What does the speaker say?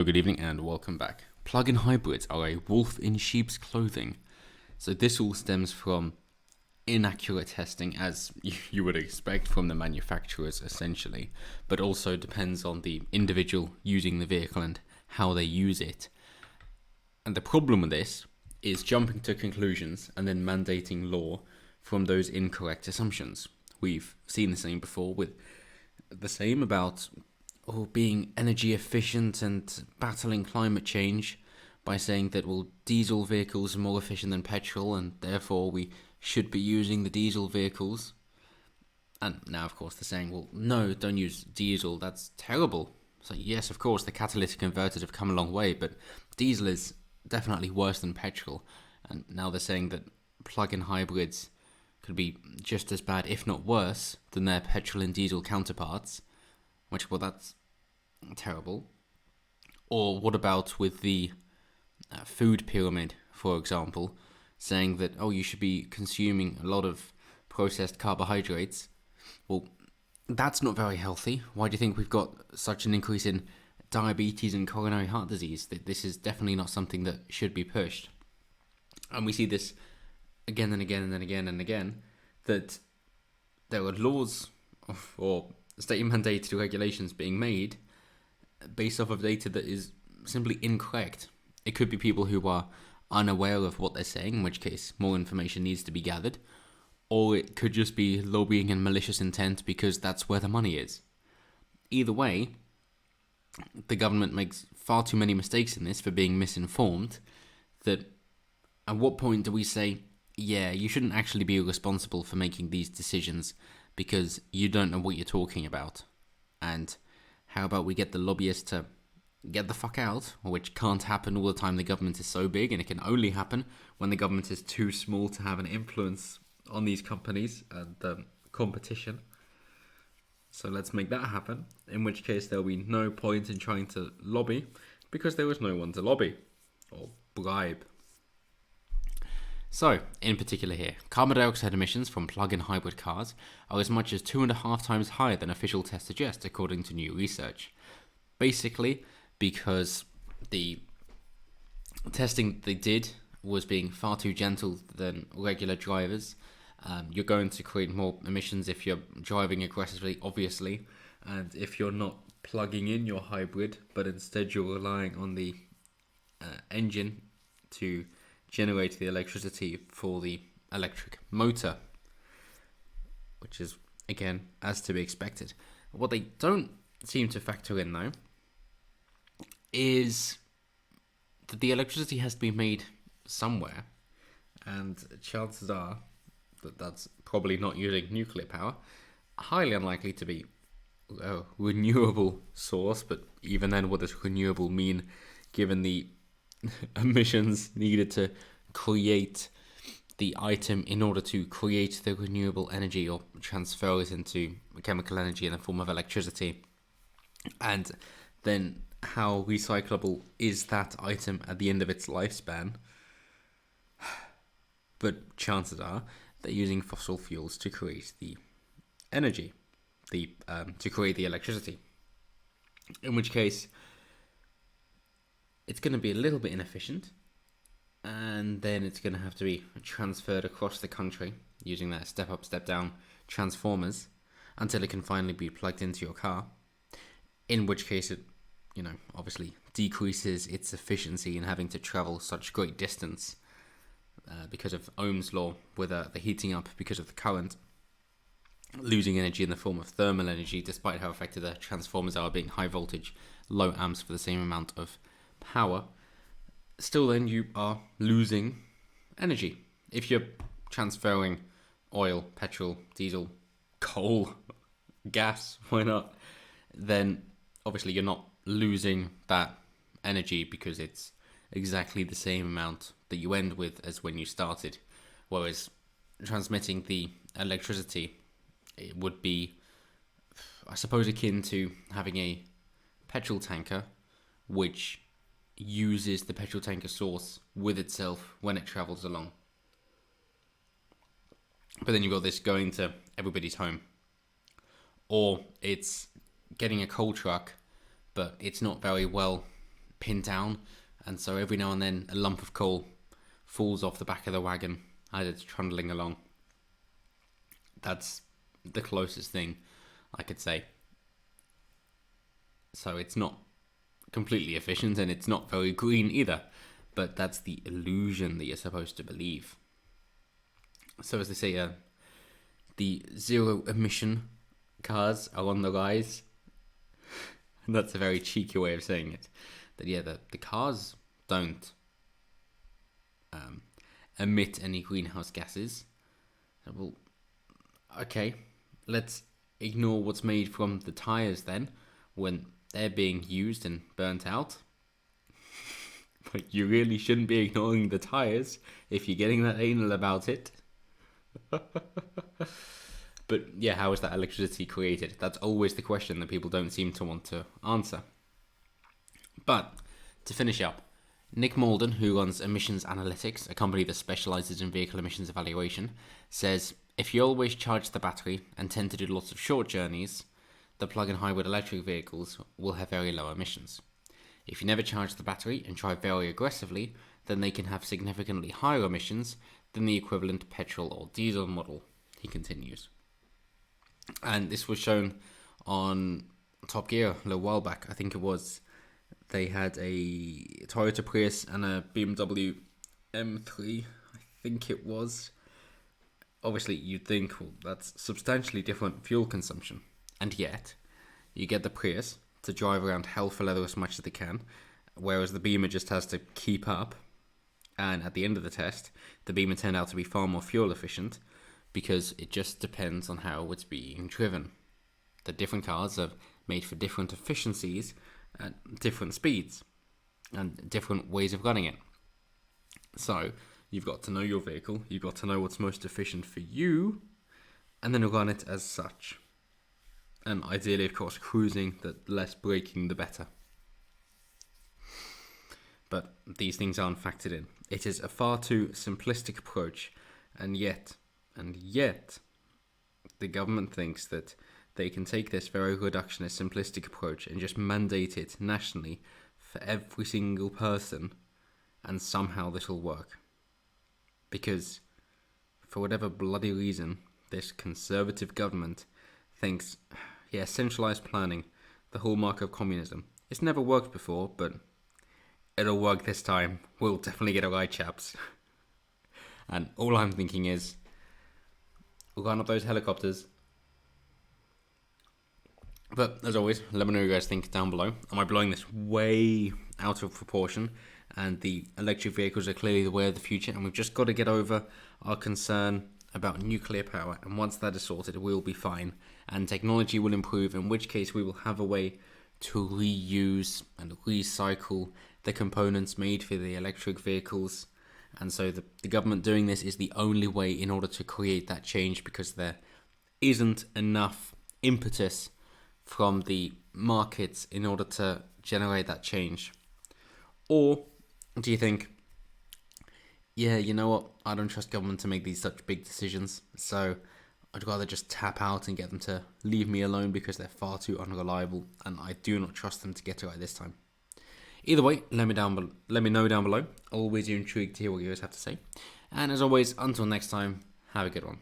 Good evening and welcome back. Plug-in hybrids are a wolf in sheep's clothing. So this all stems from inaccurate testing, as you would expect from the manufacturers essentially, but also depends on the individual using the vehicle and how they use it. And the problem with this is jumping to conclusions and then mandating law from those incorrect assumptions. We've seen the same before with the same about being energy efficient and battling climate change by saying that, diesel vehicles are more efficient than petrol and therefore we should be using the diesel vehicles. And now, of course, they're saying, no, don't use diesel, that's terrible. So, yes, of course, the catalytic converters have come a long way, but diesel is definitely worse than petrol. And now they're saying that plug-in hybrids could be just as bad, if not worse, than their petrol and diesel counterparts. Which, that's terrible. Or what about with the food pyramid, for example, saying that, you should be consuming a lot of processed carbohydrates. Well, that's not very healthy. Why do you think we've got such an increase in diabetes and coronary heart disease? This is definitely not something that should be pushed. And we see this again and again and again and again, that there are laws or state-mandated regulations being made based off of data that is simply incorrect. It could be people who are unaware of what they're saying, in which case more information needs to be gathered, or it could just be lobbying and malicious intent because that's where the money is. Either way, the government makes far too many mistakes in this for being misinformed, that at what point do we say, you shouldn't actually be responsible for making these decisions because you don't know what you're talking about? And how about we get the lobbyists to get the fuck out, which can't happen all the time. The government is so big, and it can only happen when the government is too small to have an influence on these companies and the competition. So let's make that happen, in which case there'll be no point in trying to lobby because there is no one to lobby or bribe. So, in particular here, carbon dioxide emissions from plug-in hybrid cars are as much as 2.5 times higher than official tests suggest, according to new research. Basically, because the testing they did was being far too gentle than regular drivers. You're going to create more emissions if you're driving aggressively, obviously, and if you're not plugging in your hybrid, but instead you're relying on the engine to generate the electricity for the electric motor, which is, again, as to be expected. What they don't seem to factor in, though, is that the electricity has to be made somewhere, and chances are that that's probably not using nuclear power. Highly unlikely to be a renewable source, but even then, what does renewable mean given the emissions needed to create the item in order to create the renewable energy or transfer it into chemical energy in the form of electricity? And then how recyclable is that item at the end of its lifespan? But chances are they're using fossil fuels to create the energy, to create the electricity. In which case, it's going to be a little bit inefficient, and then it's going to have to be transferred across the country using that step-up, step-down transformers until it can finally be plugged into your car, in which case it, obviously decreases its efficiency in having to travel such great distance because of Ohm's law, with the heating up because of the current, losing energy in the form of thermal energy, despite how effective the transformers are being high voltage, low amps for the same amount of power. Still then you are losing energy. If you're transferring oil, petrol, diesel, coal, gas, why not, then obviously you're not losing that energy because it's exactly the same amount that you end with as when you started. Whereas transmitting the electricity, it would be, I suppose, akin to having a petrol tanker which uses the petrol tanker source with itself when it travels along. But then you've got this going to everybody's home. Or it's getting a coal truck, but it's not very well pinned down, and so every now and then a lump of coal falls off the back of the wagon as it's trundling along. That's the closest thing I could say. So it's not completely efficient, and it's not very green either, but that's the illusion that you're supposed to believe. So as they say, the zero emission cars are on the rise. And that's a very cheeky way of saying it. That the cars don't emit any greenhouse gases. Well, okay, let's ignore what's made from the tires then, when they're being used and burnt out. But you really shouldn't be ignoring the tires if you're getting that anal about it. But yeah, how is that electricity created? That's always the question that people don't seem to want to answer. But to finish up, Nick Malden, who runs Emissions Analytics, a company that specializes in vehicle emissions evaluation, says if you always charge the battery and tend to do lots of short journeys, the plug-in hybrid electric vehicles will have very low emissions. If you never charge the battery and drive very aggressively, then they can have significantly higher emissions than the equivalent petrol or diesel model, he continues. And this was shown on Top Gear a little while back. I think it was, they had a Toyota Prius and a BMW M3, I think it was. Obviously, you'd think, well, that's substantially different fuel consumption. And yet, you get the Prius to drive around hell for leather as much as they can, whereas the Beamer just has to keep up. And at the end of the test, the Beamer turned out to be far more fuel efficient, because it just depends on how it's being driven. The different cars are made for different efficiencies at different speeds and different ways of running it. So you've got to know your vehicle, you've got to know what's most efficient for you, and then run it as such. And ideally, of course, cruising, the less braking, the better. But these things aren't factored in. It is a far too simplistic approach, and yet, the government thinks that they can take this very reductionist, simplistic approach and just mandate it nationally for every single person, and somehow this will work. Because, for whatever bloody reason, this conservative government thinks, centralized planning, the hallmark of communism. It's never worked before, but it'll work this time. We'll definitely get it right, chaps. And all I'm thinking is, we'll line up those helicopters. But as always, let me know what you guys think down below. Am I blowing this way out of proportion? And the electric vehicles are clearly the way of the future, and we've just got to get over our concern about nuclear power. And once that is sorted, we'll be fine, and technology will improve, in which case we will have a way to reuse and recycle the components made for the electric vehicles. And so the government doing this is the only way in order to create that change, because there isn't enough impetus from the markets in order to generate that change. Or do you think, you know what, I don't trust government to make these such big decisions, so I'd rather just tap out and get them to leave me alone because they're far too unreliable, and I do not trust them to get it right this time. Either way, let me know down below. Always intrigued to hear what you guys have to say. And as always, until next time, have a good one.